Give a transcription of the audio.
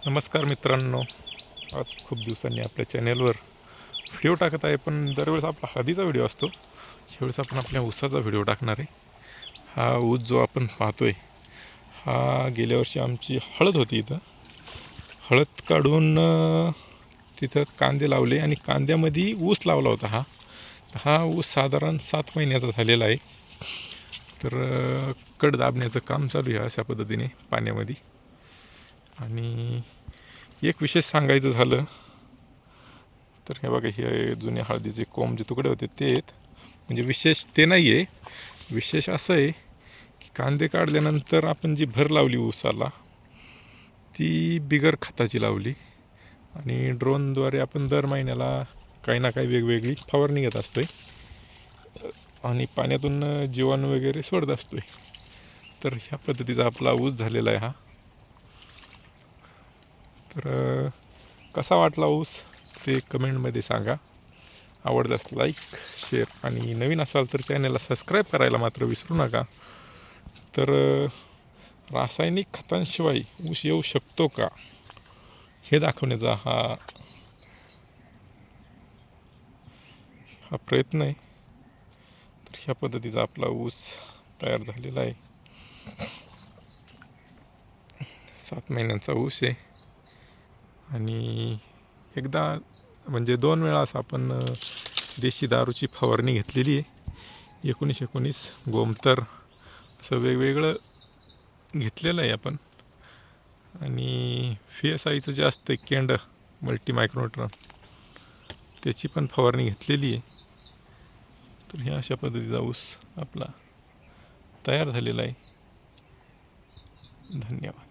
नमस्कार मित्रांनो, आज खूप दिवसांनी आपल्या चॅनेलवर व्हिडिओ टाकत आहे. पण दरवेळेस आपला हळदीचा व्हिडिओ असतो, यावेळेस आपण आपल्या ऊसाचा व्हिडिओ टाकणार आहे. हा ऊस जो आपण पाहतोय हा गेल्या वर्षी आमची हळद होती. इथं हळद काढून तिथं कांदे लावले आणि कांद्यामध्ये ऊस लावला होता. हा ऊस साधारण 7 महिन्याचा झालेला आहे. तर कड दाबण्याचं काम चालू आहे अशा पद्धतीने पाण्यामध्ये. आणि एक विशेष सांगायचं झालं तर हे बघा, हे जुन्या हळदीचे कोंब जे तुकडे होते ते आहेत. म्हणजे विशेष ते नाही आहे, विशेष असं आहे की कांदे काढल्यानंतर आपण जी भर लावली ऊसाला ती बिगर खताची लावली आणि ड्रोनद्वारे आपण दर महिन्याला काही ना काही वेगवेगळी फवारणी घेत असतोय आणि पाण्यातून जीवाणू वगैरे सोडत असतोय. तर ह्या पद्धतीचा आपला ऊस झालेला आहे. तर कसा वाटला ऊस ते कमेंटमध्ये सांगा. आवडल्यास लाईक, शेअर आणि नवीन असाल तर चॅनलला सबस्क्राईब करायला मात्र विसरू नका. तर रासायनिक खतांशिवाय ऊस येऊ शकतो का हे दाखवण्याचा हा प्रयत्न आहे. तर ह्या पद्धतीचा आपला ऊस तयार झालेला आहे. 7 महिन्यांचा ऊस आहे आणि एकदा म्हणजे 2 वेळा असं आपण देशी दारूची फवारणी घेतलेली आहे. 19-19 गोमतर असं वेगवेगळं घेतलेलं आहे आपण. आणि PSIचं जे असतं केंड मल्टी मायक्रोन्यूट्रॉन त्याची पण फवारणी घेतलेली आहे. तर ह्या अशा पद्धतीचा ऊस आपला तयार झालेला आहे. धन्यवाद.